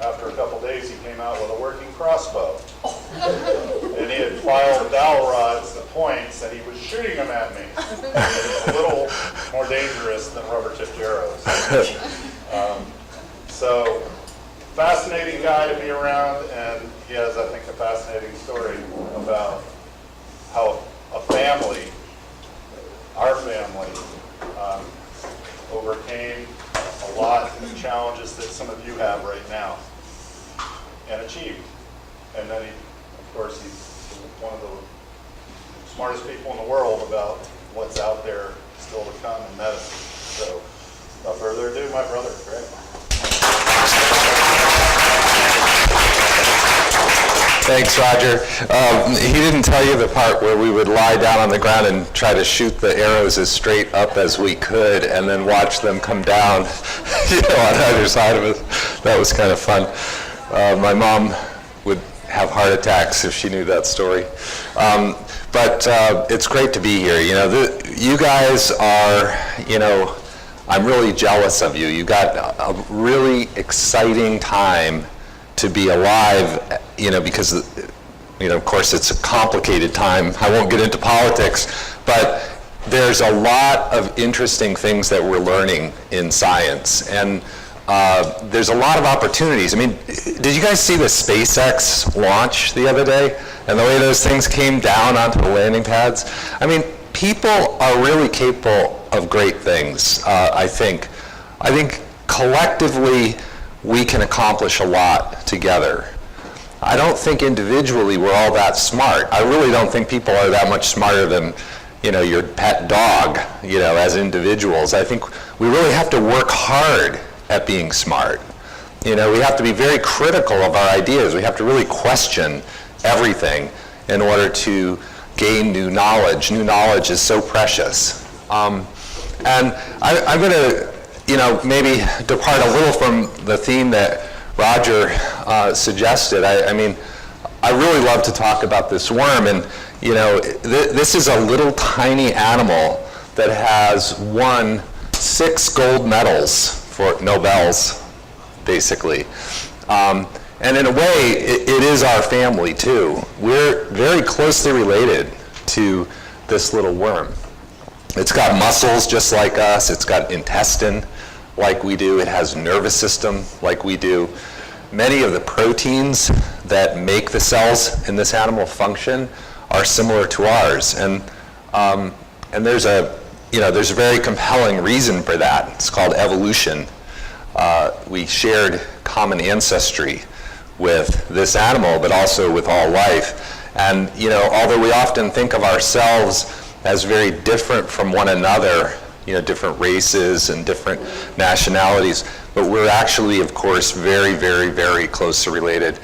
after a couple days, he came out with a working crossbow. And he had filed dowel rods, the points, and he was shooting them at me. It was a little more dangerous than rubber-tipped arrows. So, fascinating guy to be around, and he has, I think, a fascinating story about how a family, our family, overcame a lot of the challenges that some of you have right now and achieved. And then, of course, he's one of the smartest people in the world about what's out there still to come in medicine. So, without further ado, my brother, Greg. Thanks, Roger. He didn't tell you the part where we would lie down on the ground and try to shoot the arrows as straight up as we could and then watch them come down on either side of us. That was kind of fun. My mom would have heart attacks if she knew that story. But it's great to be here. You guys are, I'm really jealous of you. You got a really exciting time to be alive, because, of course, it's a complicated time. I won't get into politics, but there's a lot of interesting things that we're learning in science, and there's a lot of opportunities. I mean, did you guys see the SpaceX launch the other day, and the way those things came down onto the landing pads? I mean, people are really capable of great things, I think. I think collectively, we can accomplish a lot together. I don't think individually we're all that smart. I really don't think people are that much smarter than, your pet dog, as individuals. I think we really have to work hard at being smart. We have to be very critical of our ideas. We have to really question everything in order to gain new knowledge. New knowledge is so precious. And I'm going to maybe depart a little from the theme that Roger suggested. I mean, I really love to talk about this worm, and this is a little tiny animal that has won 6 gold medals for Nobels, basically. And in a way, it is our family too. We're very closely related to this little worm. It's got muscles just like us. It's got intestine like we do. It has nervous system like we do. Many of the proteins that make the cells in this animal function are similar to ours. And there's a very compelling reason for that. It's called evolution. We shared common ancestry with this animal, but also with all life. And although we often think of ourselves as very different from one another, different races and different nationalities, but we're actually, of course, very, very, very closely related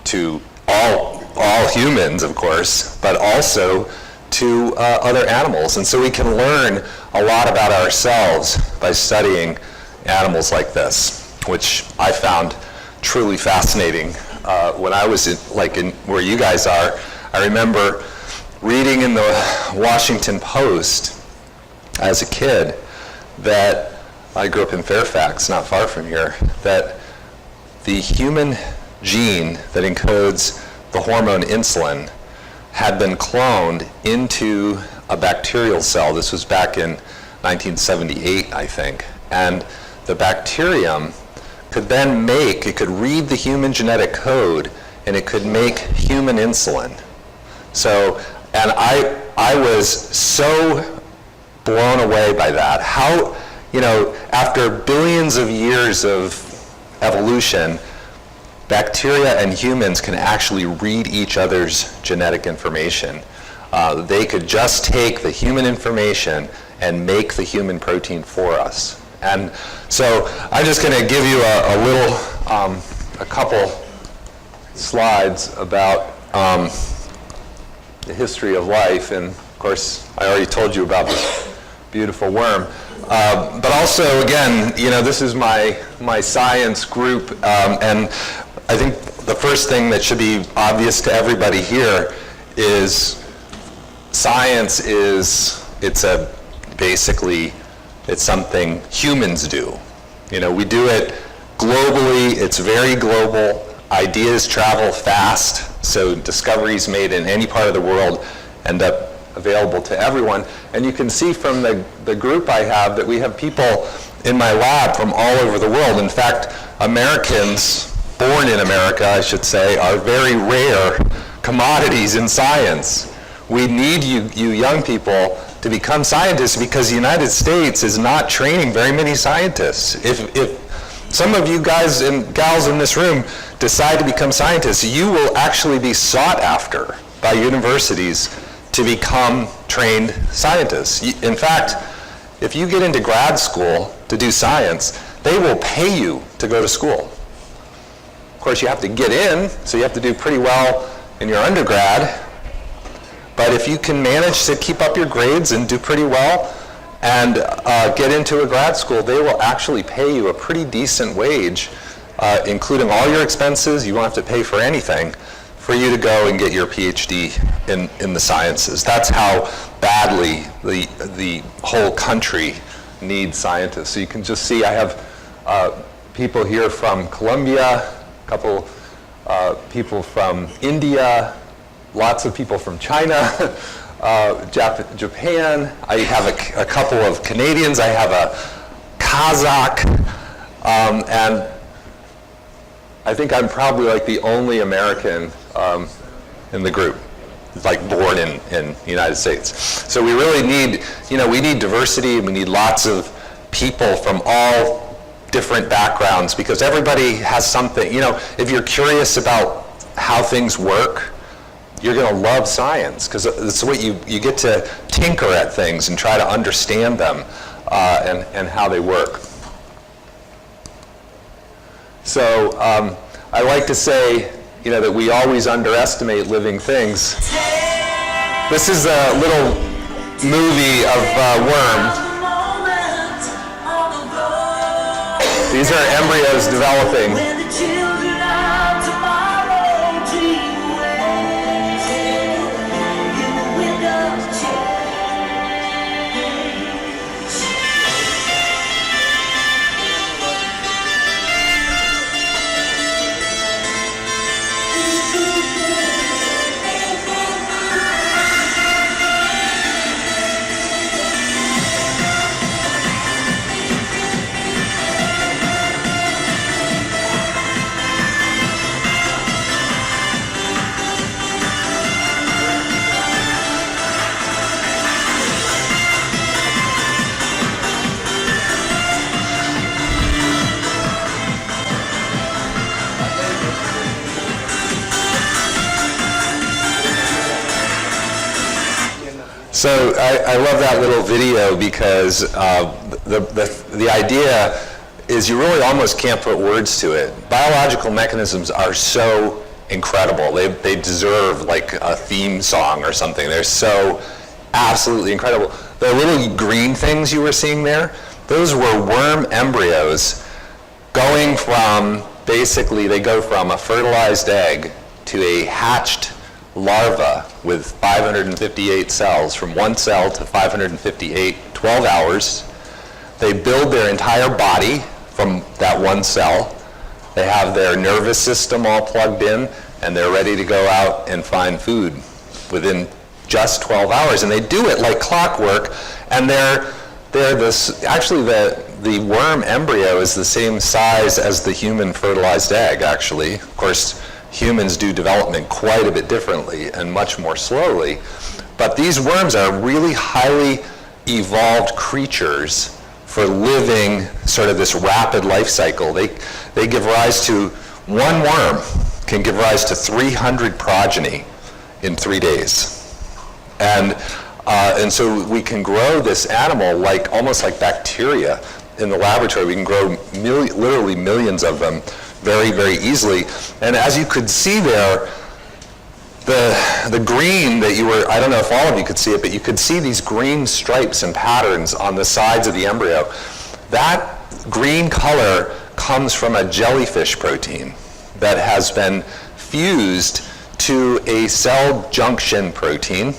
to all humans, of course, but also to other animals. And so we can learn a lot about ourselves by studying animals like this, which I found truly fascinating. When I was in where you guys are, I remember reading in the Washington Post as a kid that I grew up in Fairfax, not far from here, that the human gene that encodes the hormone insulin had been cloned into a bacterial cell. This was back in 1978, I think. And the bacterium could then it could read the human genetic code, and it could make human insulin. So, and I was so blown away by that. How, after billions of years of evolution, bacteria and humans can actually read each other's genetic information. They could just take the human information and make the human protein for us. And so I'm just going to give you a couple slides about the history of life. And of course, I already told you about this beautiful worm. But also, again, this is my science group, and I think the first thing that should be obvious to everybody here is science it's something humans do. We do it Globally, it's very global. Ideas travel fast, so discoveries made in any part of the world end up available to everyone. And you can see from the group I have that we have people in my lab from all over the world. In fact, Americans, born in America, I should say, are very rare commodities in science. We need you young people to become scientists because the United States is not training very many scientists. If some of you guys and gals in this room decide to become scientists, you will actually be sought after by universities to become trained scientists. In fact, if you get into grad school to do science, they will pay you to go to school. Of course, you have to get in, so you have to do pretty well in your undergrad. But if you can manage to keep up your grades and do pretty well and get into a grad school, they will actually pay you a pretty decent wage, including all your expenses. You won't have to pay for anything for you to go and get your PhD in the sciences. That's how badly the whole country needs scientists. So you can just see I have people here from Colombia, a couple people from India, lots of people from China, Japan. I have a couple of Canadians. I have a Kazakh, and I think I'm probably like the only American in the group, like born in the United States. So we really need, we need diversity, and we need lots of people from all different backgrounds because everybody has something. If you're curious about how things work, you're going to love science because it's what you get to tinker at things and try to understand them and how they work. So I like to say, that we always underestimate living things. This is a little movie of worm. These are embryos developing. So I love that little video because the idea is you really almost can't put words to it. Biological mechanisms are so incredible. They deserve like a theme song or something. They're so absolutely incredible. The little green things you were seeing there, those were worm embryos going from, basically they go from a fertilized egg to a hatched larva with 558 cells, from one cell to 558, 12 hours. They build their entire body from that one cell. They have their nervous system all plugged in, and they're ready to go out and find food within just 12 hours. And they do it like clockwork, and actually the worm embryo is the same size as the human fertilized egg, actually. Of course, humans do development quite a bit differently and much more slowly. But these worms are really highly evolved creatures for living sort of this rapid life cycle. They give rise to, one worm can give rise to 300 progeny in 3 days. And so we can grow this animal almost like bacteria in the laboratory. We can grow literally millions of them very, very easily. And as you could see there, the green that I don't know if all of you could see it, but you could see these green stripes and patterns on the sides of the embryo. That green color comes from a jellyfish protein that has been fused to a cell junction protein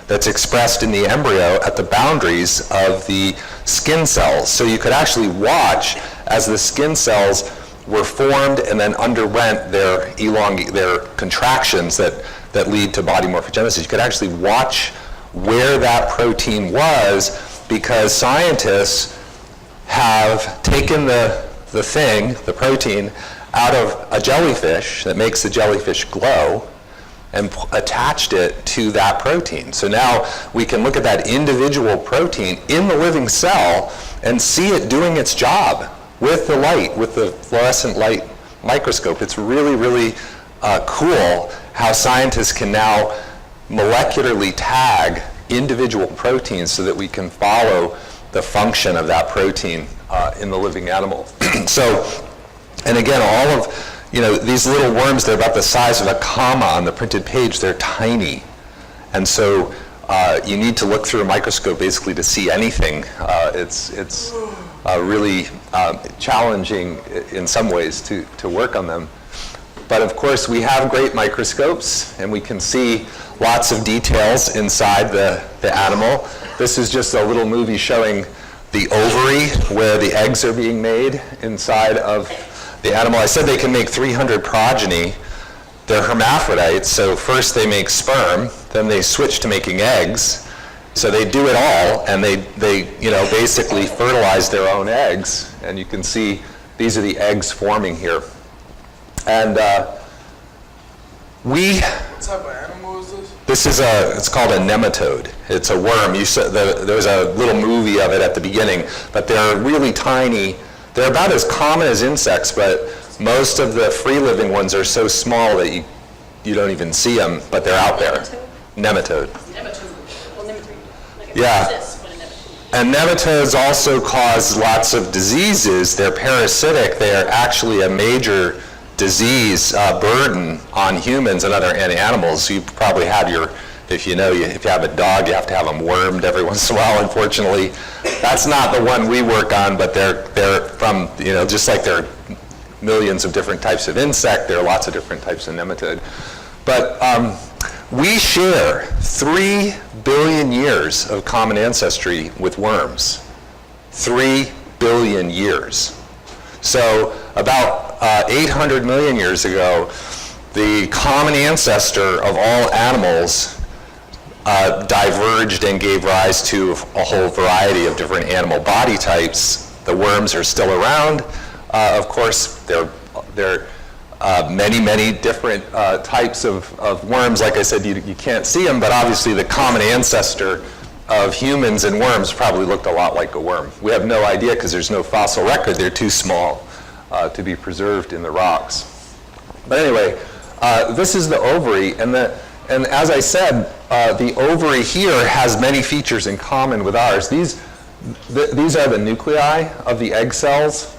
that's expressed in the embryo at the boundaries of the skin cells. So you could actually watch as the skin cells were formed and then underwent their contractions that lead to body morphogenesis. You could actually watch where that protein was, because scientists have taken the protein, out of a jellyfish that makes the jellyfish glow and attached it to that protein. So now we can look at that individual protein in the living cell and see it doing its job with the light, with the fluorescent light microscope. It's really, really cool how scientists can now molecularly tag individual proteins so that we can follow the function of that protein in the living animal. So, and again, all of, these little worms, they're about the size of a comma on the printed page. They're tiny. And so you need to look through a microscope basically to see anything. It's really challenging in some ways to work on them. But of course, we have great microscopes, and we can see lots of details inside the animal. This is just a little movie showing the ovary where the eggs are being made inside of the animal. I said they can make 300 progeny. They're hermaphrodites, so first they make sperm, then they switch to making eggs. So they do it all, and they basically fertilize their own eggs. And you can see these are the eggs forming here. And What type of animal is this? it's called a nematode. It's a worm. There's a little movie of it at the beginning, but they're really tiny. They're about as common as insects, but most of the free-living ones are so small that you don't even see them, but they're out there. Nematode. Nematode. Well, nematode. Like Yeah. exists, but a nematode. And nematodes also cause lots of diseases. They're parasitic. They're actually a major disease burden on humans and other animals. You probably have if you have a dog, you have to have them wormed every once in a while, unfortunately. That's not the one we work on, but they're from, just like there are millions of different types of insect, there are lots of different types of nematode. But we share 3 billion years of common ancestry with worms. 3 billion years. So about 800 million years ago, the common ancestor of all animals diverged and gave rise to a whole variety of different animal body types. The worms are still around. Of course, there are many, many different types of worms. Like I said, you can't see them, but obviously the common ancestor of humans and worms probably looked a lot like a worm. We have no idea because there's no fossil record. They're too small to be preserved in the rocks. But anyway, this is the ovary, and as I said, the ovary here has many features in common with ours. These are the nuclei of the egg cells,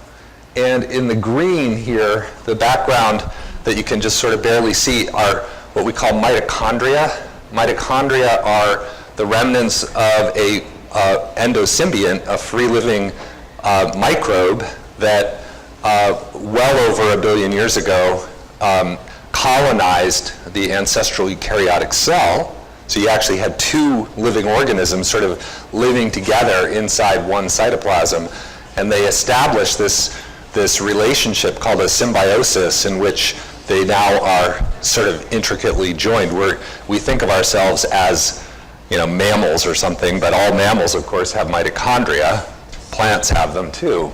and in the green here, the background that you can just sort of barely see are what we call mitochondria. Mitochondria are the remnants of a endosymbiont, a free-living microbe that well over 1 billion years ago colonized the ancestral eukaryotic cell. So you actually had 2 living organisms sort of living together inside one cytoplasm, and they established this relationship called a symbiosis in which they now are sort of intricately joined. We think of ourselves as mammals or something, but all mammals, of course, have mitochondria. Plants have them too.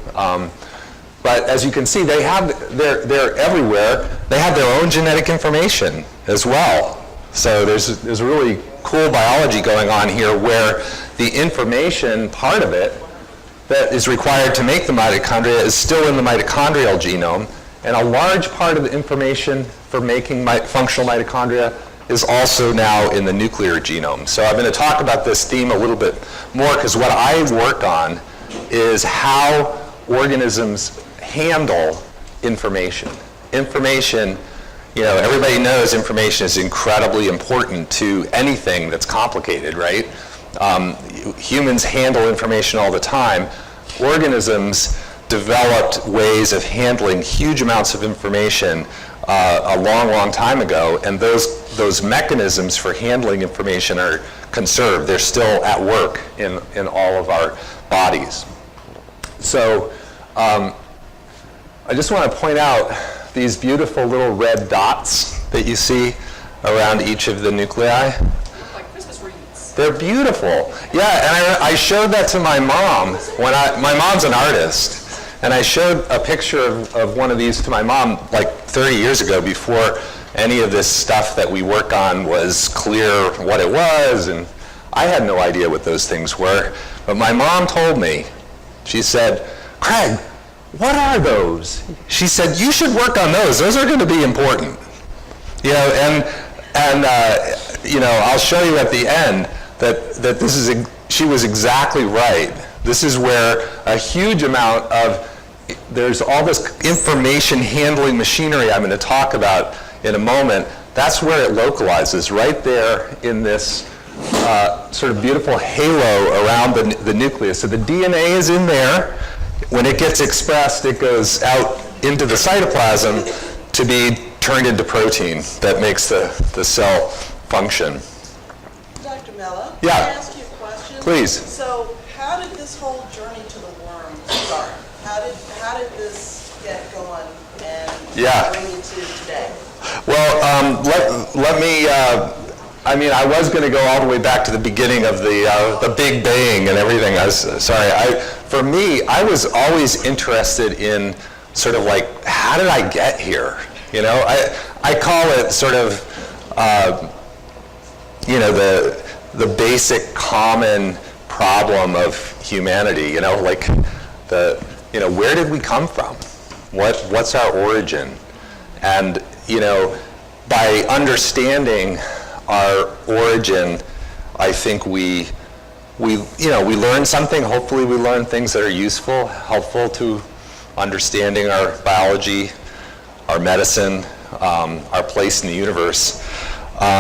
But as you can see, they're everywhere. They have their own genetic information as well. So there's really cool biology going on here where the information part of it that is required to make the mitochondria is still in the mitochondrial genome, and a large part of the information for making functional mitochondria is also now in the nuclear genome. So I'm going to talk about this theme a little bit more because what I work on is how organisms handle information. Information, everybody knows information is incredibly important to anything that's complicated, right? Humans handle information all the time. Organisms developed ways of handling huge amounts of information a long, long time ago, and those mechanisms for handling information are conserved. They're still at work in all of our bodies. So I just want to point out these beautiful little red dots that you see around each of the nuclei. Look like Christmas wreaths. They're beautiful. Yeah, and I showed that to my mom my mom's an artist, and I showed a picture of one of these to my mom like 30 years ago before any of this stuff that we work on was clear what it was, and I had no idea what those things were. But my mom told me, she said, "Craig, what are those?" She said, "You should work on those. Those are going to be important." You know, and you know, I'll show you at the end that this is, she was exactly right. This is where a huge amount of, there's all this information handling machinery I'm going to talk about in a moment. That's where it localizes, right there in this sort of beautiful halo around the nucleus. So the DNA is in there. When it gets expressed, it goes out into the cytoplasm to be turned into protein that makes the cell function. Dr. Mello? Yeah. Can I ask you a question? Please. So how did this whole journey to the worm start? How did this get going and bring you to today? Well, let me, I mean, I was going to go all the way back to the beginning of the Big Bang and everything. For me, I was always interested in sort of like, how did I get here? You know, I call it sort of, you know, the basic common problem of humanity, you know, like you know, where did we come from? What's our origin? And, you know, by understanding our origin, I think we learn something. Hopefully we learn things that are useful, helpful to understanding our biology, our medicine, our place in the universe.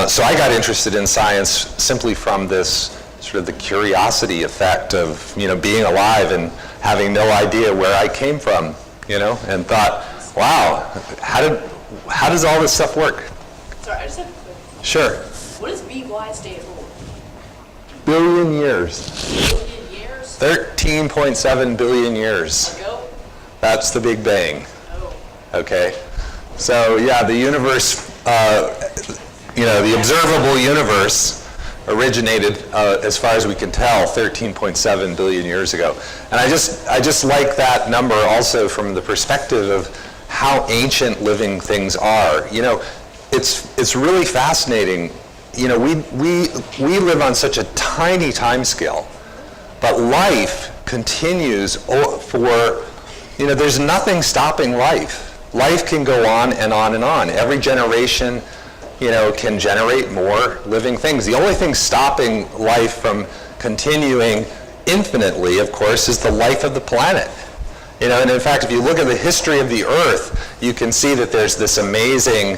So I got interested in science simply from this sort of the curiosity effect of, you know, being alive and having no idea where I came from, you know, and thought, wow, how does all this stuff work? Sorry, I just have a quick. Sure. What does BY stand for? Billion years. Billion years? 13.7 billion years. Ago? That's the Big Bang. Oh. Okay. So yeah, the universe, you know, the observable universe originated, as far as we can tell, 13.7 billion years ago. And I just like that number also from the perspective of how ancient living things are. You know, it's really fascinating. You know, we live on such a tiny time scale, but life continues for, you know, there's nothing stopping life. Life can go on and on and on. Every generation, you know, can generate more living things. The only thing stopping life from continuing infinitely, of course, is the life of the planet. You know, and in fact, if you look at the history of the Earth, you can see that there's this amazing,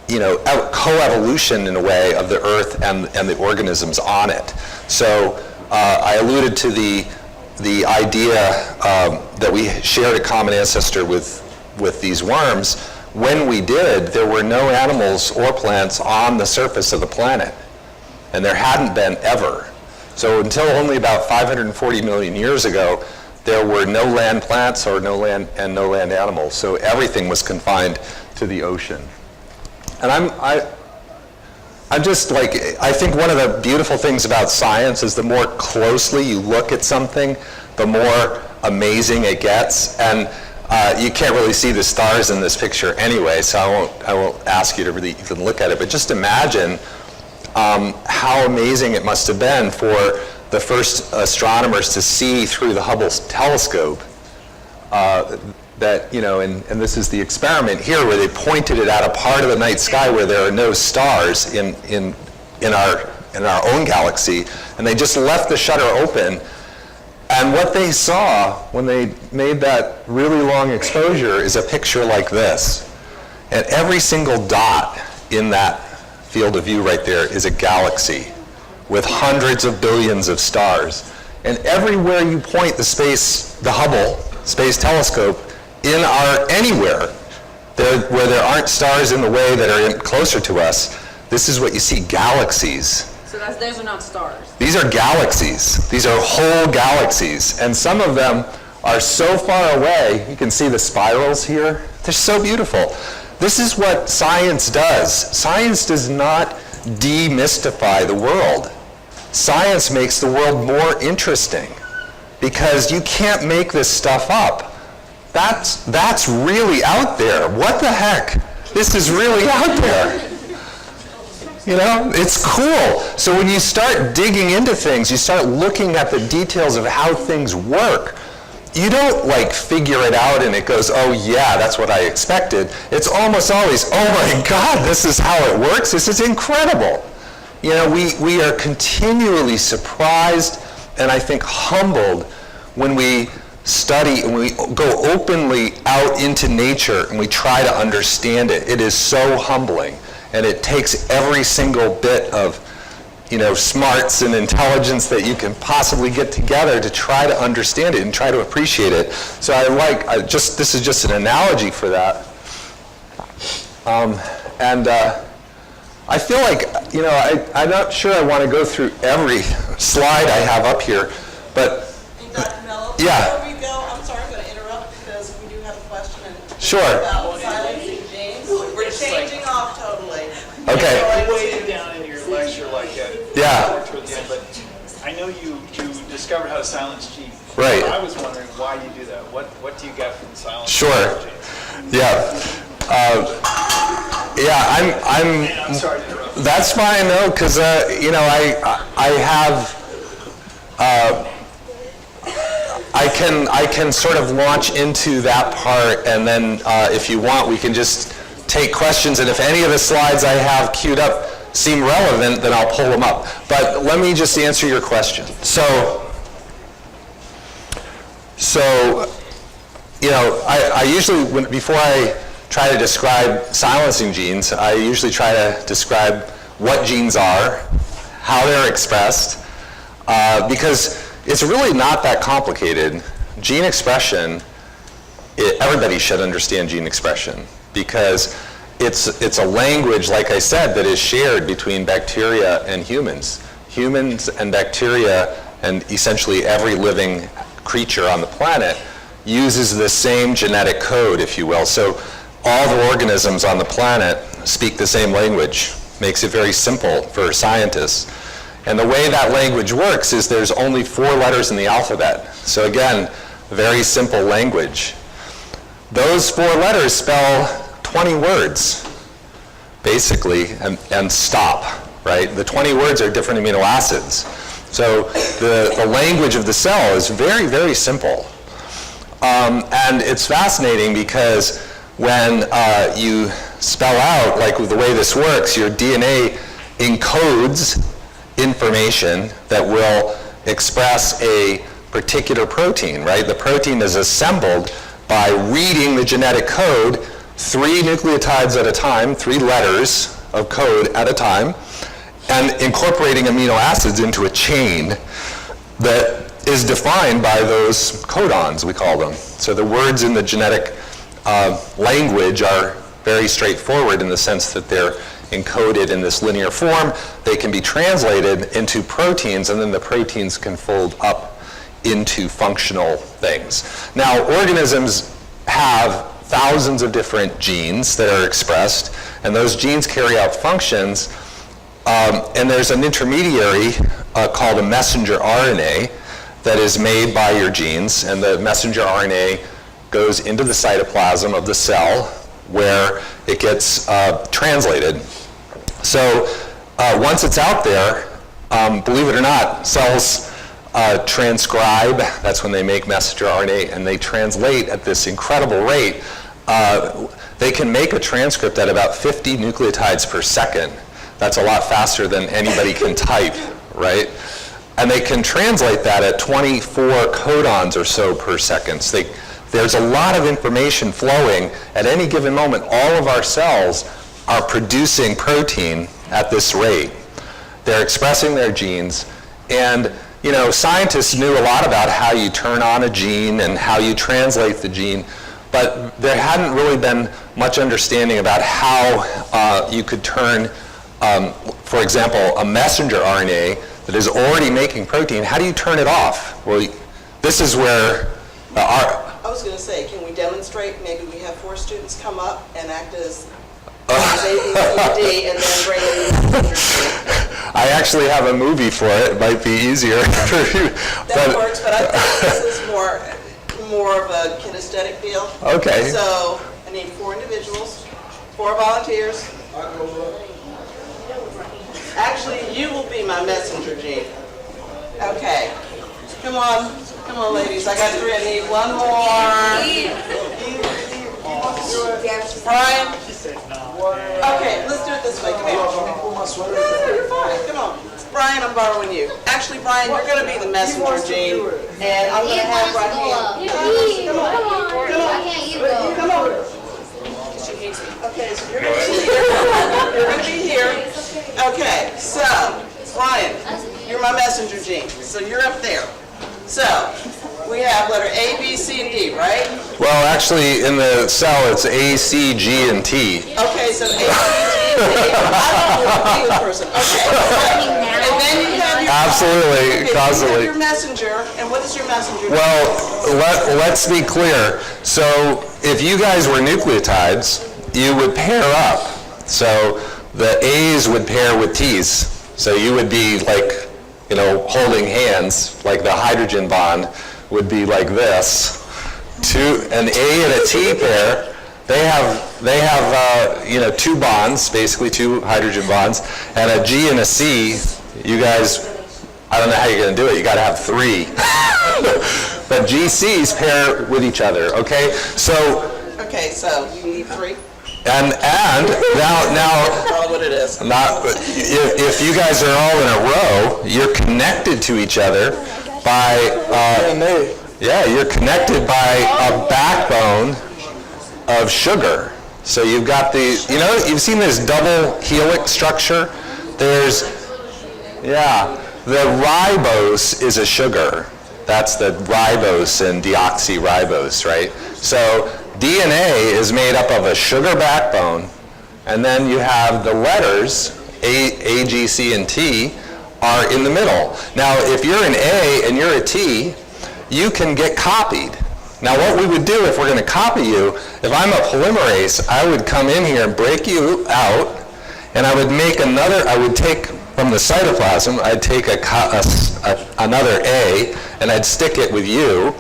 you know, coevolution in a way of the Earth and the organisms on it. So I alluded to the idea that we shared a common ancestor with these worms. When we did, there were no animals or plants on the surface of the planet, and there hadn't been ever. So until only about 540 million years ago, there were no land plants or no land animals. So everything was confined to the ocean. And I'm just like, I think one of the beautiful things about science is the more closely you look at something, the more amazing it gets. And you can't really see the stars in this picture anyway, so I won't ask you to really even look at it. But just imagine how amazing it must have been for the first astronomers to see through the Hubble telescope. That, you know, and this is the experiment here where they pointed it at a part of the night sky where there are no stars in our own galaxy, and they just left the shutter open. And what they saw when they made that really long exposure is a picture like this. And every single dot in that field of view right there is a galaxy with hundreds of billions of stars. And everywhere you point the Hubble Space Telescope anywhere where there aren't stars in the way that are closer to us, this is what you see, galaxies. So those are not stars. These are galaxies. These are whole galaxies. And some of them are so far away. You can see the spirals here. They're so beautiful. This is what science does. Science does not demystify the world. Science makes the world more interesting because you can't make this stuff up. That's really out there. What the heck? This is really out there. You know, it's cool. So when you start digging into things, you start looking at the details of how things work. You don't like figure it out and it goes, oh yeah, that's what I expected. It's almost always, oh my God, this is how it works. This is incredible. You know, we are continually surprised and I think humbled when we study and we go openly out into nature and we try to understand it. It is so humbling, and it takes every single bit of, you know, smarts and intelligence that you can possibly get together to try to understand it and try to appreciate it. So this is just an analogy for that. I feel like, you know, I'm not sure I want to go through every slide I have up here, but Dr. Mello, yeah. before we go, I'm sorry, I'm going to interrupt because we do have a question Sure. about silencing James. We're changing off totally. Okay. I waited down in your lecture like Yeah. toward the end, but I know you discovered how to silence genes. Right. I was wondering why you do that. What do you get from silencing Sure. genes? Yeah. I'm sorry to interrupt. That's fine, no, because you know, I have. I can sort of launch into that part, and then if you want, we can just take questions, and if any of the slides I have queued up seem relevant, then I'll pull them up. But let me just answer your question. So you know, I usually, before I try to describe silencing genes, I usually try to describe what genes are, how they're expressed, because it's really not that complicated. Gene expression, everybody should understand gene expression because it's a language, like I said, that is shared between bacteria and humans. Humans and bacteria and essentially every living creature on the planet uses the same genetic code, if you will. So all the organisms on the planet speak the same language. Makes it very simple for scientists. And the way that language works is there's only 4 letters in the alphabet. So again, very simple language. Those 4 letters spell 20 words, basically, and stop, right? The 20 words are different amino acids. So the language of the cell is very, very simple. And it's fascinating because when you spell out, like the way this works, your DNA encodes information that will express a particular protein, right? The protein is assembled by reading the genetic code 3 nucleotides at a time, 3 letters of code at a time, and incorporating amino acids into a chain that is defined by those codons, we call them. So the words in the genetic language are very straightforward in the sense that they're encoded in this linear form. They can be translated into proteins, and then the proteins can fold up into functional things. Now, organisms have thousands of different genes that are expressed, and those genes carry out functions, and there's an intermediary called a messenger RNA that is made by your genes, and the messenger RNA goes into the cytoplasm of the cell where it gets translated. So once it's out there, believe it or not, cells transcribe. That's when they make messenger RNA, and they translate at this incredible rate. They can make a transcript at about 50 nucleotides per second. That's a lot faster than anybody can type, right? And they can translate that at 24 codons or so per second. So there's a lot of information flowing. At any given moment, all of our cells are producing protein at this rate. They're expressing their genes, and you know, scientists knew a lot about how you turn on a gene and how you translate the gene, but there hadn't really been much understanding about how you could turn, for example, a messenger RNA that is already making protein. How do you turn it off? Well, this is where I was going to say, can we demonstrate? Maybe we have 4 students come up and act as A, B, C, D, and then bring in I actually have a movie for it. It might be easier for you. that works, but I think this is more of a kinesthetic deal. Okay. So I need 4 individuals, 4 volunteers. Actually, you will be my messenger, Gene. Okay. Come on, ladies. I got 3. I need 1 more. Brian? Okay, let's do it this way. Come here. No, you're fine. Come on. Brian, I'm borrowing you. Actually, Brian, you're going to be the messenger, Gene. And I'm going to have right here. Come on. Come on. Okay, so you're going to be here. You're going to be here. Okay, so, Brian, you're my messenger, Gene. So you're up there. So, we have letter A, B, C, and D, right? Well, actually, in the cell, it's A, C, G, and T. Okay, so A, C, G, and D. I'm a person. Okay. And then you have your... Absolutely, okay, constantly. you have your messenger, and what is your messenger? Well, let's be clear. So, if you guys were nucleotides, you would pair up. So, the A's would pair with T's. So, you would be like, holding hands, like the hydrogen bond would be like this. An A and a T pair, they have 2 bonds, basically 2 hydrogen bonds, and a G and a C, you guys, I don't know how you're going to do it, you got to have 3. But GCs pair with each other, okay? Okay, so you need 3. And now, What it is. if you guys are all in a row, you're connected to each other by, you're connected by a backbone of sugar. So you've got you've seen this double helix structure? The ribose is a sugar. That's the ribose and deoxyribose, right? So DNA is made up of a sugar backbone, and then you have the letters, A, G, C, and T, are in the middle. Now, if you're an A and you're a T, you can get copied. Now, what we would do if we're going to copy you, if I'm a polymerase, I would come in here and break you out, and I would make I would take from the cytoplasm, I'd take another A, and I'd stick it with you,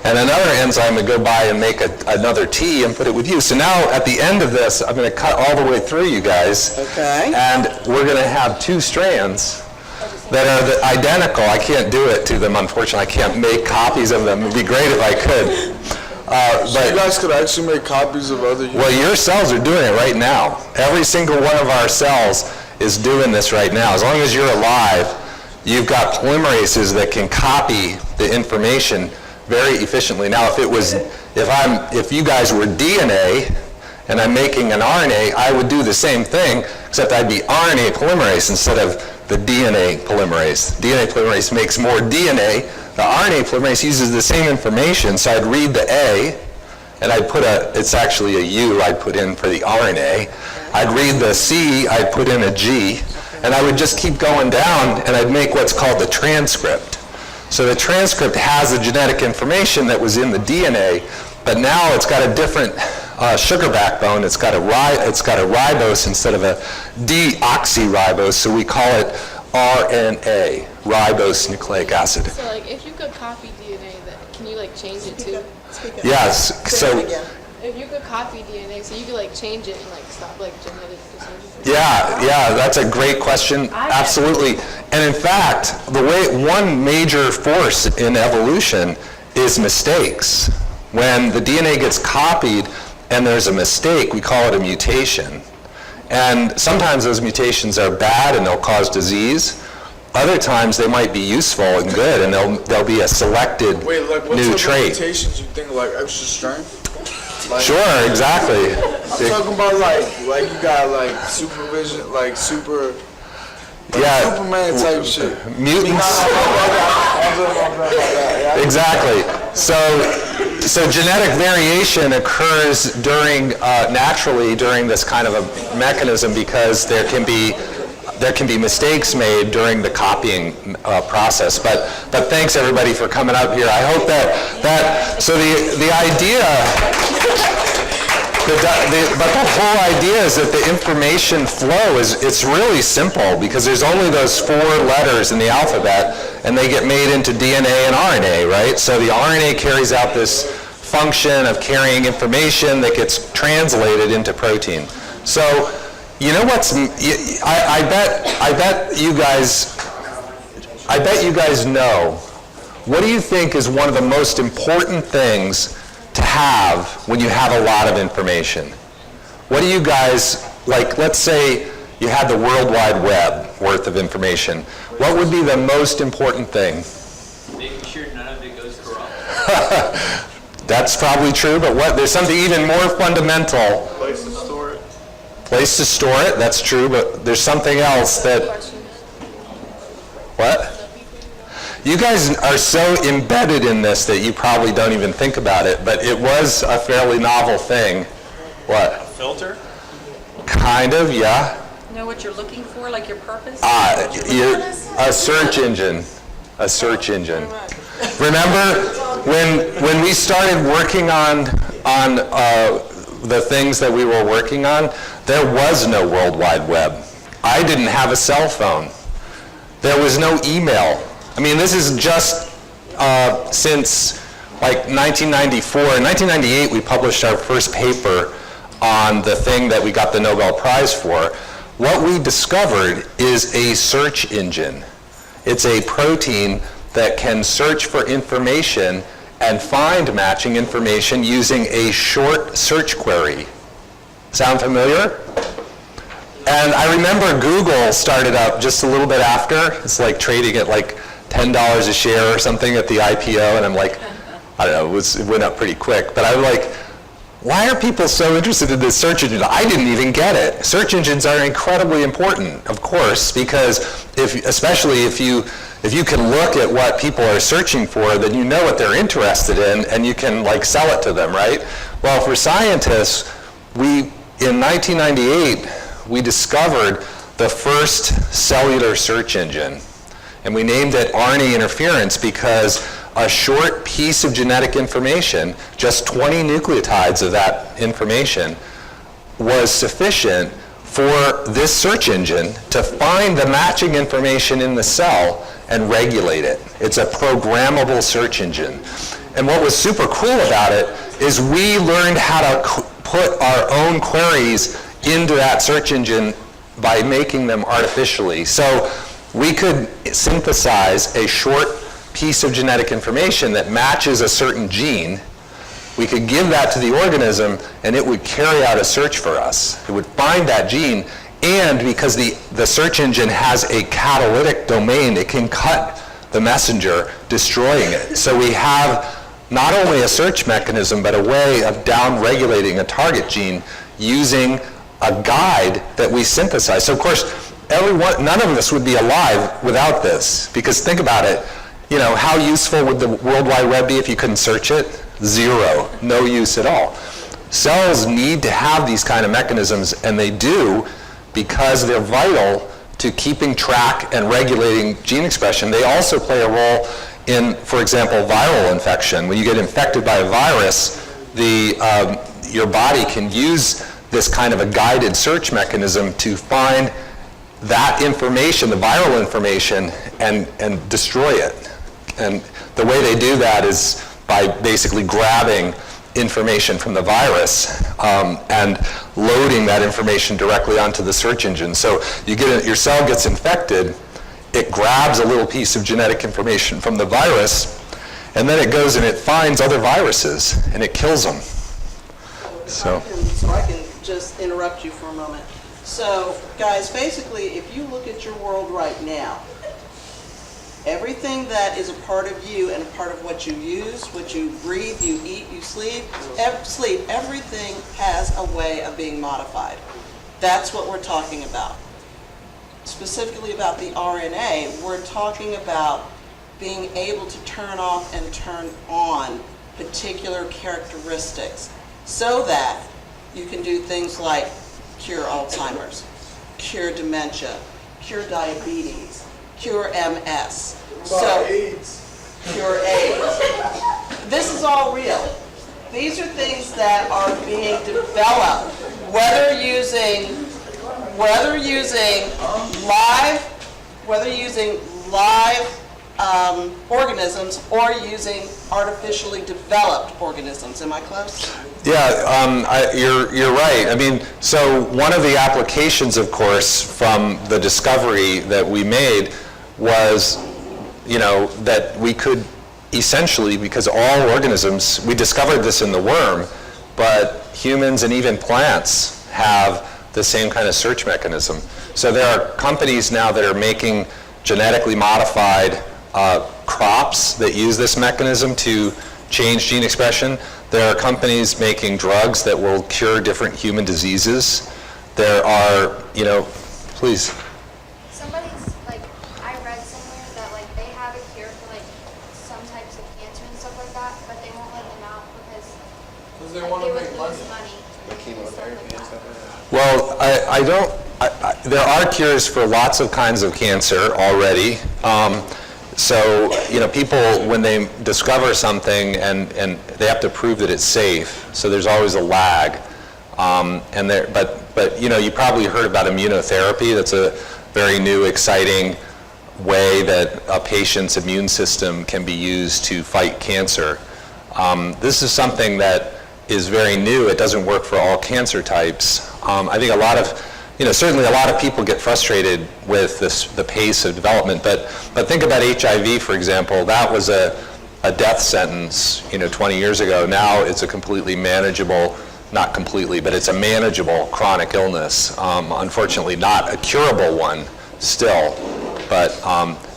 and another enzyme would go by and make another T and put it with you. So now, at the end of this, I'm going to cut all the way through you guys, and we're going to have 2 strands that are identical. I can't do it to them, unfortunately. I can't make copies of them. It would be great if I could. So you guys could actually make copies of other humans? Well, your cells are doing it right now. Every single one of our cells is doing this right now. As long as you're alive, you've got polymerases that can copy the information very efficiently. Now, if you guys were DNA and I'm making an RNA, I would do the same thing, except I'd be RNA polymerase instead of the DNA polymerase. DNA polymerase makes more DNA. The RNA polymerase uses the same information, so I'd read the A, and I'd put it's actually a U I'd put in for the RNA. I'd read the C, I'd put in a G, and I would just keep going down, and I'd make what's called the transcript. So the transcript has the genetic information that was in the DNA, but now it's got a different sugar backbone. It's got a ribose instead of a deoxyribose, so we call it RNA, ribose nucleic acid. So, if you could copy DNA, can you, change it too? Yes. So, if you could copy DNA, so you could, change it and, stop, genetic disorders? Yeah, that's a great question. Absolutely. And in fact, one major force in evolution is mistakes. When the DNA gets copied and there's a mistake, we call it a mutation. And sometimes those mutations are bad and they'll cause disease. Other times they might be useful and good, and they'll be a selected new trait. Mutations you think extra strength? Sure, exactly. I'm talking about you got supervision, super. Superman type shit. Mutants. Exactly. So genetic variation occurs naturally during this kind of a mechanism, because there there can be mistakes made during the copying process. But thanks everybody for coming up here. I hope so the idea, but the whole idea is that the information flow it's really simple, because there's only those 4 letters in the alphabet, and they get made into DNA and RNA, right? So the RNA carries out this function of carrying information that gets translated into protein. So, you know what's, I bet you guys know, what do you think is one of the most important things to have when you have a lot of information? What do you guys, like, let's say you had the World Wide Web worth of information. What would be the most important thing? Making sure none of it goes wrong. That's probably true, but there's something even more fundamental. Place to store it. Place to store it, that's true, but there's something else that, what? You guys are so embedded in this that you probably don't even think about it, but it was a fairly novel thing. What? A filter? Kind of, yeah. Know what you're looking for, like your purpose? A search engine. A search engine. Remember when we started working on the things that we were working on, there was no World Wide Web. I didn't have a cell phone. There was no email. I mean, this is just since like 1994. In 1998, we published our first paper on the thing that we got the Nobel Prize for. What we discovered is a search engine. It's a protein that can search for information and find matching information using a short search query. Sound familiar? And I remember Google started up just a little bit after. It's like trading at like $10 a share or something at the IPO, and I'm like, I don't know, it went up pretty quick. But I'm like, why are people so interested in this search engine? I didn't even get it. Search engines are incredibly important, of course, because especially if you can look at what people are searching for, then you know what they're interested in, and you can like sell it to them, right? Well, for scientists, in 1998, we discovered the first cellular search engine, and we named it RNA interference because a short piece of genetic information, just 20 nucleotides of that information, was sufficient for this search engine to find the matching information in the cell and regulate it. It's a programmable search engine. And what was super cool about it is we learned how to put our own queries into that search engine by making them artificially. So we could synthesize a short piece of genetic information that matches a certain gene. We could give that to the organism, and it would carry out a search for us. It would find that gene, and because the search engine has a catalytic domain, it can cut the messenger, destroying it. So we have not only a search mechanism, but a way of down-regulating a target gene using a guide that we synthesize. So of course, none of us would be alive without this, because think about it. You know, how useful would the World Wide Web be if you couldn't search it? Zero, no use at all. Cells need to have these kind of mechanisms, and they do because they're vital to keeping track and regulating gene expression. They also play a role in, for example, viral infection. When you get infected by a virus, your body can use this kind of a guided search mechanism to find that information, the viral information, and destroy it. And the way they do that is by basically grabbing information from the virus and loading that information directly onto the search engine. So your cell gets infected, it grabs a little piece of genetic information from the virus, and then it goes and it finds other viruses and it kills them. So I can just interrupt you for a moment. So guys, basically, if you look at your world right now, everything that is a part of you and a part of what you use, what you breathe, you eat, you sleep, everything has a way of being modified. That's what we're talking about. Specifically about the RNA, we're talking about being able to turn off and turn on particular characteristics so that you can do things like cure Alzheimer's, cure dementia, cure diabetes, cure MS. So, cure AIDS. This is all real. These are things that are being developed, whether using live organisms or using artificially developed organisms. Am I close? Yeah, you're right. I mean, so one of the applications, of course, from the discovery that we made was, that we could essentially, because all organisms, we discovered this in the worm, but humans and even plants have the same kind of search mechanism. So there are companies now that are making genetically modified crops that use this mechanism to change gene expression. There are companies making drugs that will cure different human diseases. There are, please. Somebody's, I read somewhere that, they have a cure for, some types of cancer and stuff like that, but they won't let them out because they want to make money. Chemotherapy and stuff like that. Well, there are cures for lots of kinds of cancer already. So, people, when they discover something and they have to prove that it's safe, so there's always a lag. But you probably heard about immunotherapy. That's a very new, exciting way that a patient's immune system can be used to fight cancer. This is something that is very new. It doesn't work for all cancer types. I think certainly a lot of people get frustrated with the pace of development, but think about HIV, for example. That was a death sentence, 20 years ago. Now it's a completely manageable, not completely, but it's a manageable chronic illness. Unfortunately, not a curable one still, but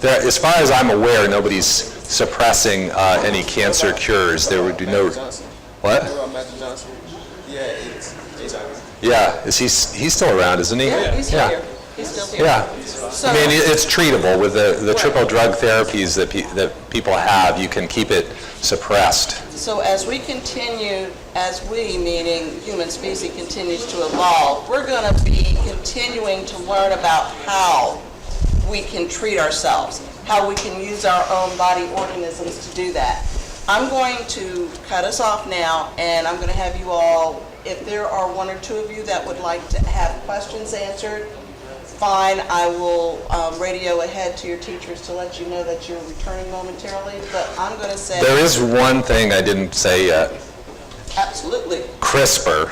as far as I'm aware, nobody's suppressing any cancer cures. There would be no... What? Yeah, it's HIV. Yeah, he's still around, isn't he? Yeah, he's still here. He's still here. Yeah. So, I mean, it's treatable with the triple drug therapies that people have. You can keep it suppressed. So as we continue, meaning human species, continues to evolve, we're going to be continuing to learn about how we can treat ourselves, how we can use our own body organisms to do that. I'm going to cut us off now, and I'm going to have you all, if there are one or two of you that would like to have questions answered, fine, I will radio ahead to your teachers to let you know that you're returning momentarily, but I'm going to say... There is one thing I didn't say yet. Absolutely. CRISPR.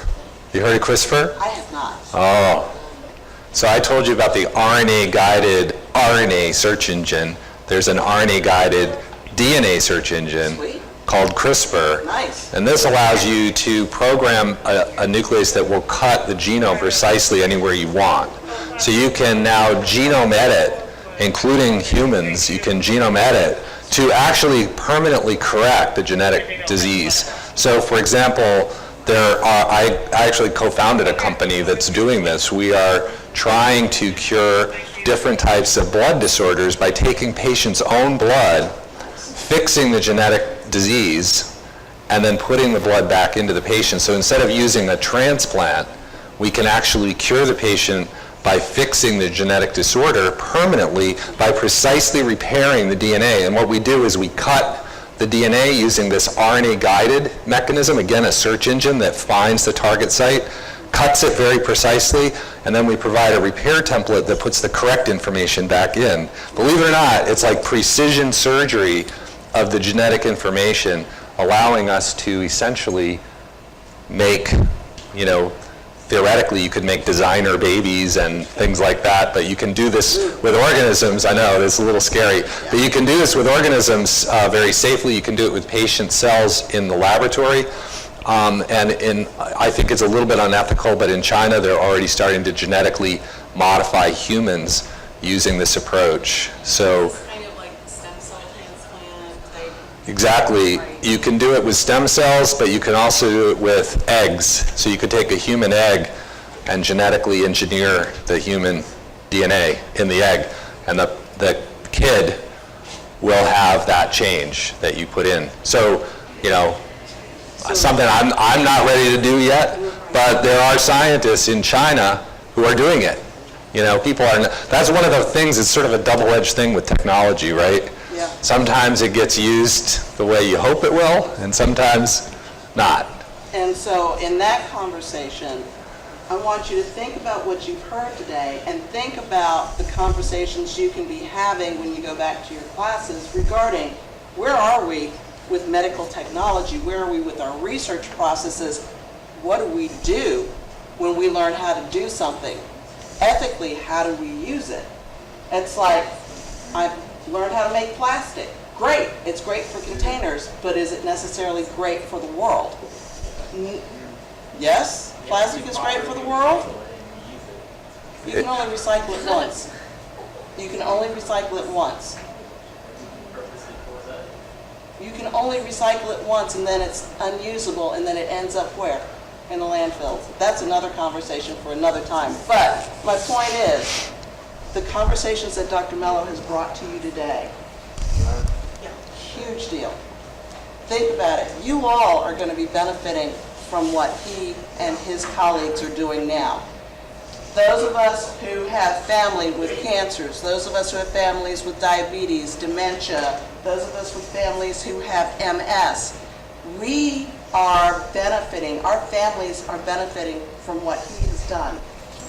You heard of CRISPR? I have not. Oh. So I told you about the RNA-guided RNA search engine. There's an RNA-guided DNA search engine. Sweet. Called CRISPR. Nice. And this allows you to program a nuclease that will cut the genome precisely anywhere you want. So you can now genome edit, including humans, you can genome edit to actually permanently correct the genetic disease. So for example, I actually co-founded a company that's doing this. We are trying to cure different types of blood disorders by taking patients' own blood, fixing the genetic disease, and then putting the blood back into the patient. So instead of using a transplant, we can actually cure the patient by fixing the genetic disorder permanently by precisely repairing the DNA. And what we do is we cut the DNA using this RNA-guided mechanism, again, a search engine that finds the target site, cuts it very precisely, and then we provide a repair template that puts the correct information back in. Believe it or not, it's like precision surgery of the genetic information, allowing us to essentially make, theoretically you could make designer babies and things like that, but you can do this with organisms. I know, it's a little scary, but you can do this with organisms very safely. You can do it with patient cells in the laboratory. I think it's a little bit unethical, but in China they're already starting to genetically modify humans using this approach. So Kind of like stem cell transplant type. exactly. You can do it with stem cells, but you can also do it with eggs. So you could take a human egg and genetically engineer the human DNA in the egg, and the kid will have that change that you put in. So, something I'm not ready to do yet, but there are scientists in China who are doing it. People are, that's one of the things, it's sort of a double-edged thing with technology, right? Yeah. Sometimes it gets used the way you hope it will, and sometimes not. And so in that conversation, I want you to think about what you've heard today and think about the conversations you can be having when you go back to your classes regarding where are we with medical technology, where are we with our research processes, what do we do when we learn how to do something? Ethically, how do we use it? It's like, I've learned how to make plastic. Great, it's great for containers, but is it necessarily great for the world? Yes, plastic is great for the world. You can only recycle it once. You can only recycle it once. You can only recycle it once, and then it's unusable, and then it ends up where? In the landfill. That's another conversation for another time. But my point is, the conversations that Dr. Mello has brought to you today, huge deal. Think about it. You all are going to be benefiting from what he and his colleagues are doing now. Those of us who have family with cancers, those of us who have families with diabetes, dementia, those of us with families who have MS, we are benefiting, our families are benefiting from what he has done.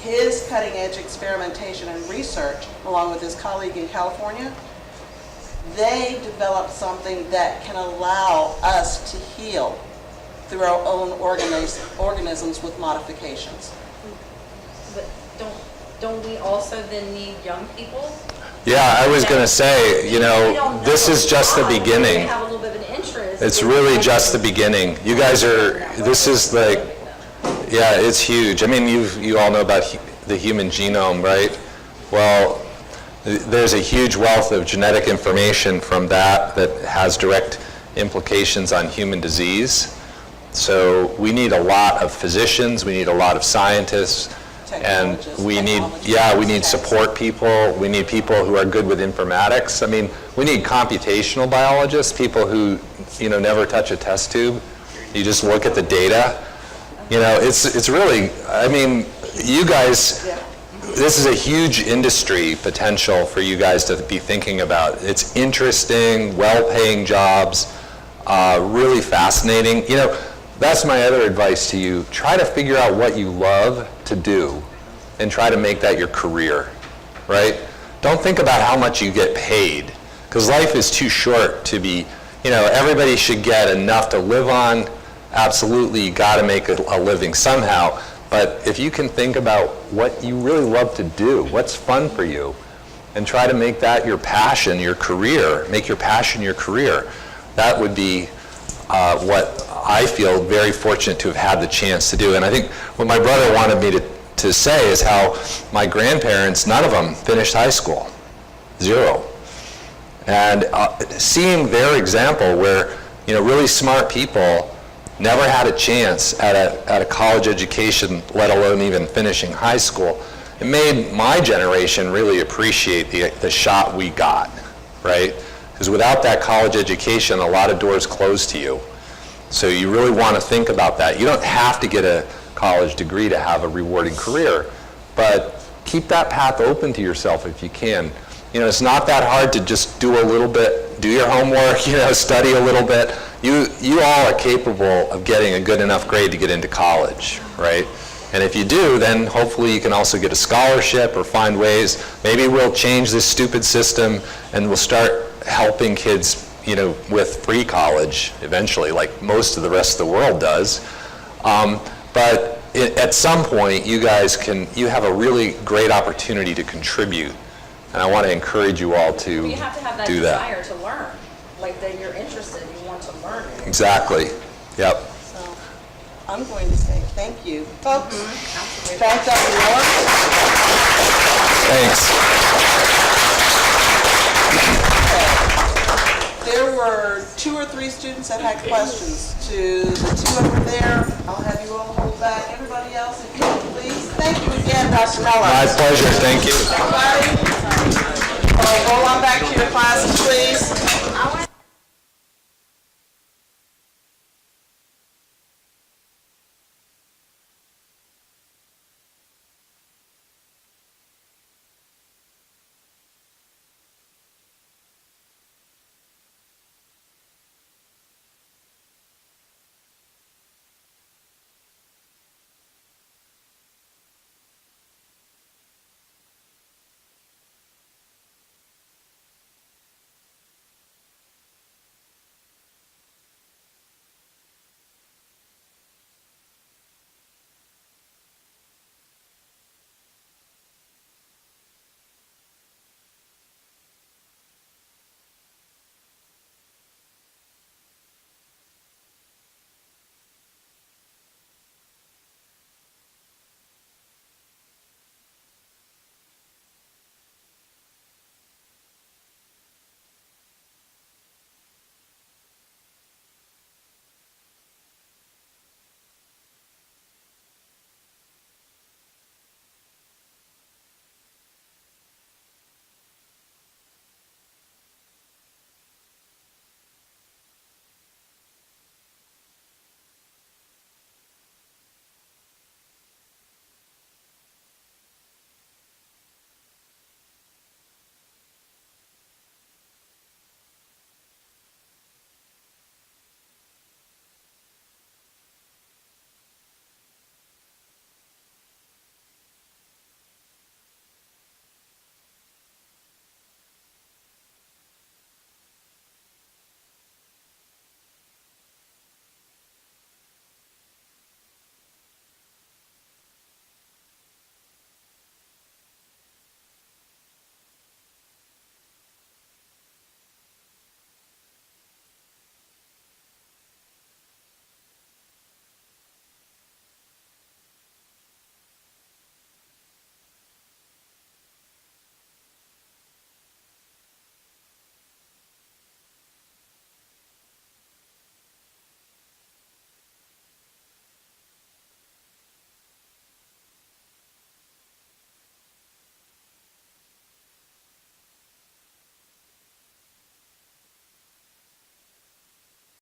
His cutting-edge experimentation and research, along with his colleague in California, they developed something that can allow us to heal through our own organisms with modifications. But don't we also then need young people? Yeah, I was going to say, this is just the beginning. They have a little bit of an interest. It's really just the beginning. You guys this is like, yeah, it's huge. I mean, you all know about the human genome, right? Well, there's a huge wealth of genetic information from that has direct implications on human disease. So we need a lot of physicians, we need a lot of scientists, and we need support people. We need people who are good with informatics. I mean, we need computational biologists, people who, never touch a test tube. You just look at the data. It's really, I mean, you guys, this is a huge industry potential for you guys to be thinking about. It's interesting, well-paying jobs, really fascinating. That's my other advice to you. Try to figure out what you love to do and try to make that your career, right? Don't think about how much you get paid, because life is too short to be, everybody should get enough to live on. Absolutely, you got to make a living somehow. But if you can think about what you really love to do, what's fun for you, and try to make that your passion, your career, make your passion your career, that would be what I feel very fortunate to have had the chance to do. And I think what my brother wanted me to say is how my grandparents, none of them finished high school, 0. And seeing their example where, really smart people never had a chance at a college education, let alone even finishing high school, it made my generation really appreciate the shot we got, right? Because without that college education, a lot of doors close to you. So you really want to think about that. You don't have to get a college degree to have a rewarding career, but keep that path open to yourself if you can. It's not that hard to just do a little bit, do your homework, study a little bit. You all are capable of getting a good enough grade to get into college, right? And if you do, then hopefully you can also get a scholarship or find ways. Maybe we'll change this stupid system and we'll start helping kids, with free college eventually, like most of the rest of the world does. But at some point, you guys you have a really great opportunity to contribute. And I want to encourage you all to do that. You have to have that desire to learn, like that you're interested, you want to learn. Exactly. Yep. So I'm going to say thank you, folks. Thank Dr. Miller. Thanks. There were 2 or 3 students that had questions. To the 2 over there, I'll have you all hold back. Everybody else, if you would please. Thank you again, Dr. Mello. My pleasure. Thank you. Everybody, roll on back to your classes, please.